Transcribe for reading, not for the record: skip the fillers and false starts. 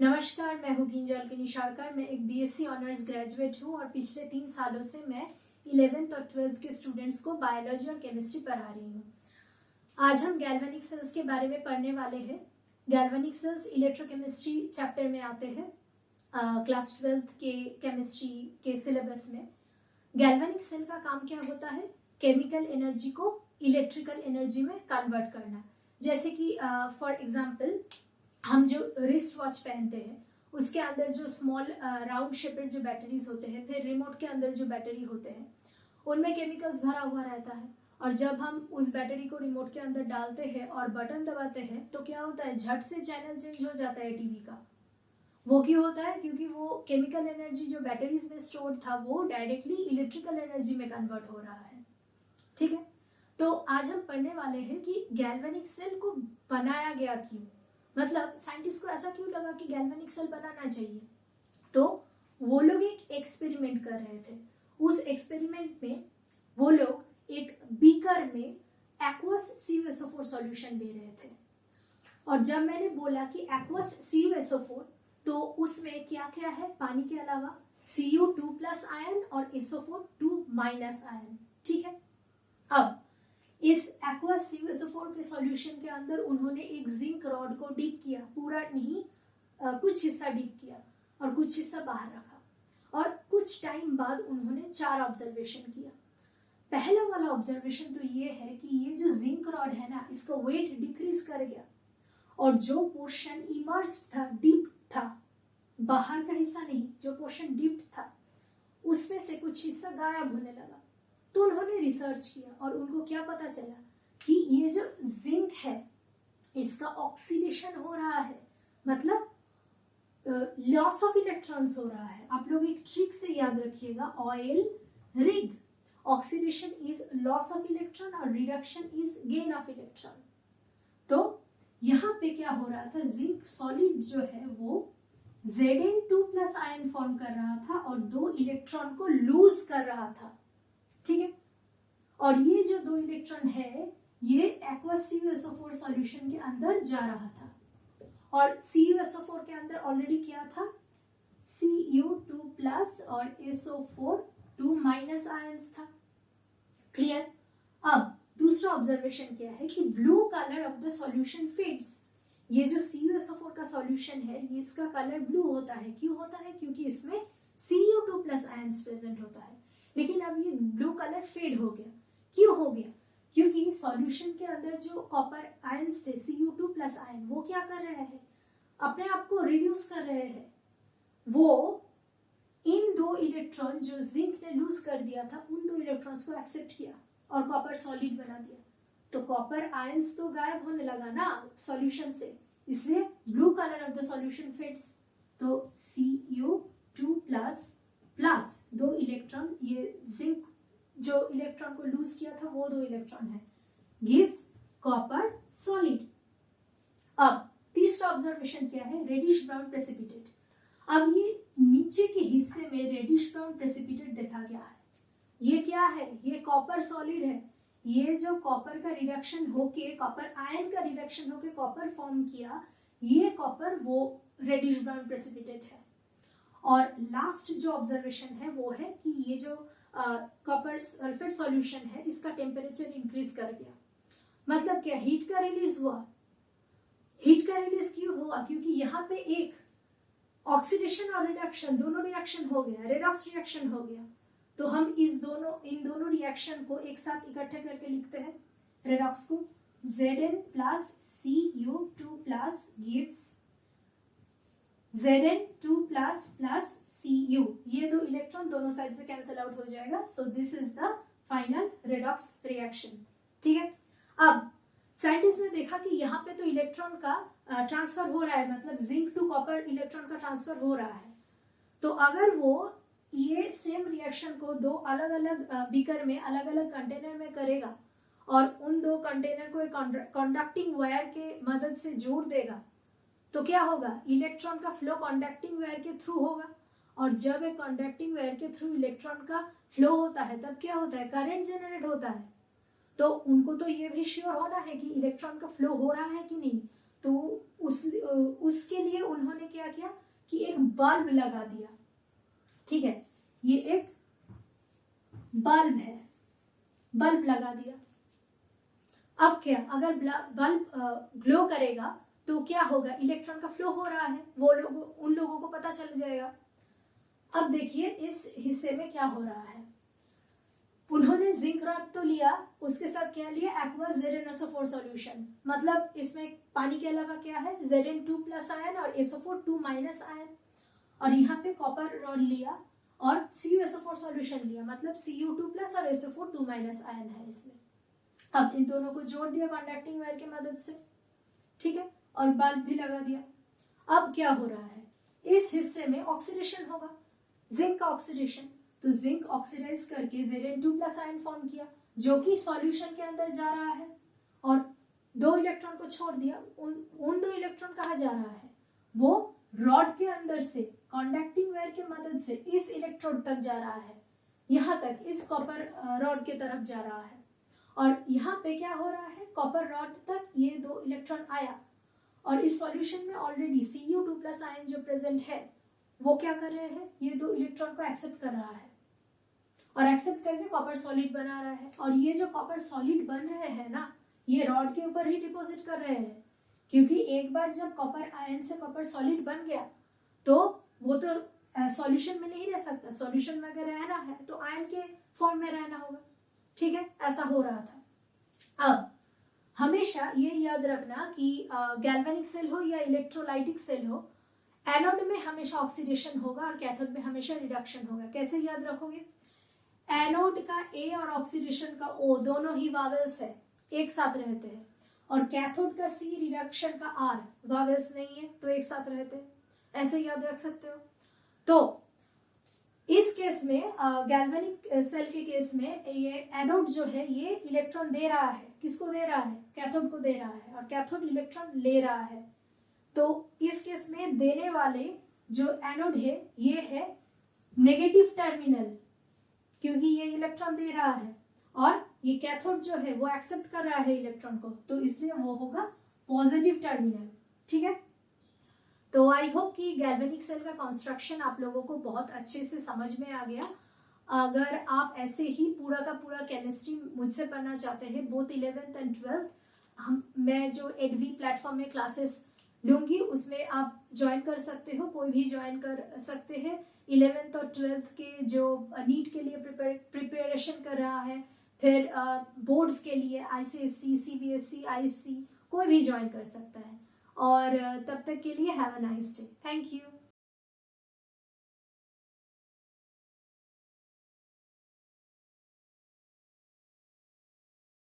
नमस्कार, मैं हूँ किंजल की निशारकर। मैं एक बीएससी ऑनर्स ग्रेजुएट हूँ और पिछले 3 सालों से मैं 11th और 12th के स्टूडेंट्स को बायोलॉजी और केमिस्ट्री पढ़ा रही हूँ। आज हम गैल्वेनिक सेल्स के बारे में पढ़ने वाले हैं। गैल्वेनिक सेल्स इलेक्ट्रोकेमिस्ट्री चैप्टर में आते हैं, क्लास 12th के केमिस्ट्री के सिलेबस में। गैल्वेनिक सेल का काम क्या होता है? केमिकल एनर्जी को इलेक्ट्रिकल एनर्जी में कन्वर्ट करना। जैसे कि फॉर एग्जाम्पल हम जो रिस्ट वॉच पहनते हैं उसके अंदर जो स्मॉल राउंड शेपेड जो बैटरीज होते हैं, फिर रिमोट के अंदर जो बैटरी होते हैं उनमें केमिकल्स भरा हुआ रहता है। और जब हम उस बैटरी को रिमोट के अंदर डालते हैं और बटन दबाते हैं तो क्या होता है, झट से चैनल चेंज हो जाता है टीवी का। वो क्यों होता है? क्योंकि वो केमिकल एनर्जी जो बैटरीज में स्टोर था वो डायरेक्टली इलेक्ट्रिकल एनर्जी में कन्वर्ट हो रहा है। ठीक है, तो आज हम पढ़ने वाले हैं कि गैल्वेनिक सेल को बनाया गया क्यों, मतलब साइंटिस्ट को ऐसा क्यों लगा कि गैल्वेनिक सेल बनाना चाहिए। तो वो लोग एक एक्सपेरिमेंट कर रहे थे। उस एक्सपेरिमेंट में वो लोग एक बीकर में एक्वस CuSO4 सॉल्यूशन ले रहे थे। और जब मैंने बोला कि एक्वस CuSO4 तो उसमें क्या क्या है? पानी के अलावा Cu2+ आयन और SO4 2- आयन। ठीक है, अब इस एक्वस CuSO4 के सॉल्यूशन के अंदर उन्होंने एक जिंक रॉड को डीप किया, पूरा नहीं, कुछ हिस्सा डीप किया और कुछ हिस्सा बाहर रखा। और कुछ टाइम बाद उन्होंने 4 ऑब्जर्वेशन किया। पहला वाला ऑब्जर्वेशन तो ये है कि ये जो जिंक रॉड है ना, इसका वेट डिक्रीज कर गया और जो पोर्शन इमर्स था, डीप था, बाहर का हिस्सा नहीं, जो पोर्शन डीप था उसमें से कुछ हिस्सा गायब होने लगा। तो उन्होंने रिसर्च किया और उनको क्या पता चला कि ये जो जिंक है इसका ऑक्सीडेशन हो रहा है, मतलब लॉस ऑफ इलेक्ट्रॉन्स हो रहा है। आप लोग एक ट्रिक से याद रखिएगा, oil rig, oxidation is loss of electron और reduction is gain of electron. तो यहाँ पे क्या हो रहा था, जिंक सॉलिड जो है वो Zn2+ आयन फॉर्म कर रहा था और 2 इलेक्ट्रॉन को लूज कर रहा था। ठीक है, और ये जो 2 इलेक्ट्रॉन है ये एक्वस CuSO4 सॉल्यूशन के अंदर जा रहा था। और CuSO4 के अंदर ऑलरेडी क्या था, Cu2+ और SO4 2- आयंस था। क्लियर? अब दूसरा ऑब्जर्वेशन क्या है कि blue colour of the solution fades. ये जो CuSO4 का सॉल्यूशन है ये इसका कलर ब्लू होता है। क्यों होता है? क्योंकि इसमें Cu2+ आयंस प्रेजेंट होता है। लेकिन अब ये ब्लू कलर फेड हो गया। क्यों हो गया? क्योंकि सॉल्यूशन के अंदर जो कॉपर आयंस थे, Cu2+ आयन, वो क्या कर रहे हैं, अपने आप को रिड्यूस कर रहे हैं। वो इन 2 इलेक्ट्रॉन जो जिंक ने लूज कर दिया था उन 2 इलेक्ट्रॉन्स को एक्सेप्ट किया और कॉपर सॉलिड बना दिया। तो कॉपर आयंस तो गायब होने लगा ना सॉल्यूशन से, इसलिए blue colour of the solution fades. तो Cu2+ 2 इलेक्ट्रॉन, ये जिंक जो इलेक्ट्रॉन को लूज किया था वो 2 इलेक्ट्रॉन है, गिव्स कॉपर सॉलिड। अब तीसरा ऑब्जर्वेशन क्या है, रेडिश ब्राउन प्रेसिपिटेट। अब ये नीचे के हिस्से में रेडिश ब्राउन प्रेसिपिटेट देखा गया है। ये क्या है? ये कॉपर सॉलिड है। ये जो कॉपर का रिडक्शन होके, कॉपर आयन का रिडक्शन होके कॉपर फॉर्म किया, ये कॉपर वो रेडिश ब्राउन प्रेसिपिटेट है। और लास्ट जो ऑब्जर्वेशन है वो है कि ये जो कॉपर सल्फेट सॉल्यूशन है इसका टेम्परेचर इंक्रीज कर गया। मतलब क्या, हीट का रिलीज हुआ। हीट का रिलीज क्यों हुआ? क्योंकि यहाँ पे एक ऑक्सीडेशन और रिडक्शन, दोनों रिएक्शन हो गया, रेडॉक्स रिएक्शन हो गया। तो हम इन दोनों रिएक्शन को एक साथ इकट्ठे करके लिखते हैं रेडॉक्स को। Zn+ Cu2+ gives Zn2+ Cu। ये 2 इलेक्ट्रॉन दोनों साइड से कैंसिल आउट हो जाएगा। So this is the final redox reaction. ठीक है, अब साइंटिस्ट ने देखा कि यहाँ पे तो इलेक्ट्रॉन का ट्रांसफर हो रहा है, मतलब जिंक टू कॉपर इलेक्ट्रॉन का ट्रांसफर हो रहा है। तो अगर वो ये सेम रिएक्शन को 2 अलग अलग बीकर में, अलग अलग कंटेनर में करेगा और उन 2 कंटेनर को एक कंडक्टिंग वायर के मदद से जोड़ देगा तो क्या होगा, इलेक्ट्रॉन का फ्लो कंडक्टिंग वायर के थ्रू होगा। और जब एक कंडक्टिंग वायर के थ्रू इलेक्ट्रॉन का फ्लो होता है तब क्या होता है, करंट जनरेट होता है। तो उनको तो ये भी श्योर होना है कि इलेक्ट्रॉन का फ्लो हो रहा है कि नहीं। तो उसके लिए उन्होंने क्या किया कि एक बल्ब लगा दिया। ठीक है, ये एक बल्ब है, बल्ब लगा दिया। अब क्या, अगर बल्ब ग्लो करेगा तो क्या होगा, इलेक्ट्रॉन का फ्लो हो रहा है, उन लोगों को पता चल जाएगा। अब देखिए इस हिस्से में क्या हो रहा है, उन्होंने जिंक रॉड तो लिया, उसके साथ क्या लिया, एक्वस ZnSO4 सॉल्यूशन, मतलब इसमें पानी के अलावा क्या है, Zn2+ आयन और SO4 2- आयन, और यहाँ पे कॉपर रॉड लिया और CuSO4 सॉल्यूशन लिया, मतलब Cu2+ और SO4 2- आयन है इसमें। अब इन दोनों को जोड़ दिया कंडक्टिंग वायर की मदद से, ठीक है, और बल्ब भी लगा दिया। अब क्या हो रहा है, इस हिस्से में ऑक्सीडेशन होगा, जिंक का ऑक्सीडेशन, तो जिंक ऑक्सीडाइज करके Zn2+ आयन फॉर्म किया जो कि सॉल्यूशन के अंदर जा रहा है, और 2 इलेक्ट्रॉन को छोड़ दिया। उन 2 इलेक्ट्रॉन कहाँ जा रहा है, वो रॉड के अंदर से कंडक्टिंग वायर की मदद से इस इलेक्ट्रोड तक जा रहा है, यहाँ तक इस कॉपर रॉड की तरफ जा रहा है। और यहाँ पे क्या हो रहा है, कॉपर रॉड तक ये 2 इलेक्ट्रॉन आया, और इस सॉल्यूशन में ऑलरेडी Cu2+ आयन जो प्रेजेंट है वो क्या कर रहे हैं, ये 2 इलेक्ट्रॉन को एक्सेप्ट कर रहा है, और एक्सेप्ट करके कॉपर सॉलिड बना रहा है। और ये जो कॉपर सॉलिड बन रहे हैं ना, ये रॉड के ऊपर ही डिपॉजिट कर रहे हैं, क्योंकि एक बार जब कॉपर आयन से कॉपर सॉलिड बन गया तो वो तो सॉल्यूशन में नहीं रह सकता, सॉल्यूशन में अगर रहना है तो आयन के फॉर्म में रहना होगा। ठीक है, ऐसा हो रहा था। अब हमेशा ये याद रखना कि गैल्वेनिक सेल हो या इलेक्ट्रोलाइटिक सेल हो, एनोड में हमेशा ऑक्सीडेशन होगा और कैथोड में हमेशा रिडक्शन होगा। कैसे याद रखोगे, एनोड का ए और ऑक्सीडेशन का ओ दोनों ही वावेल्स है, एक साथ रहते हैं, और कैथोड का सी, रिडक्शन का आर वावेल्स नहीं है तो एक साथ रहते हैं, ऐसे याद रख सकते हो। तो इस केस में गैल्वेनिक सेल के केस में ये एनोड जो है ये इलेक्ट्रॉन दे रहा है, किसको दे रहा है, कैथोड को दे रहा है, और कैथोड इलेक्ट्रॉन ले रहा है। तो इस केस में देने वाले जो एनोड है ये है नेगेटिव टर्मिनल, क्योंकि ये इलेक्ट्रॉन दे रहा है, और ये कैथोड जो है वो एक्सेप्ट कर रहा है इलेक्ट्रॉन को, तो इसलिए वो होगा पॉजिटिव टर्मिनल। ठीक है, तो आई होप कि गैल्वेनिक सेल का कंस्ट्रक्शन आप लोगों को बहुत अच्छे से समझ में आ गया। अगर आप ऐसे ही पूरा का पूरा केमिस्ट्री मुझसे पढ़ना चाहते हैं, बोथ 11th एंड 12th, मैं जो एडवी प्लेटफॉर्म में क्लासेस लूंगी उसमें आप ज्वाइन कर सकते हो, कोई भी ज्वाइन कर सकते हैं। 11th और 12th के जो नीट के लिए प्रिपरेशन कर रहा है, फिर बोर्ड्स के लिए ICSE, CBSE, ISC, कोई भी ज्वाइन कर सकता है। और तब तक के लिए have a nice day. Thank you.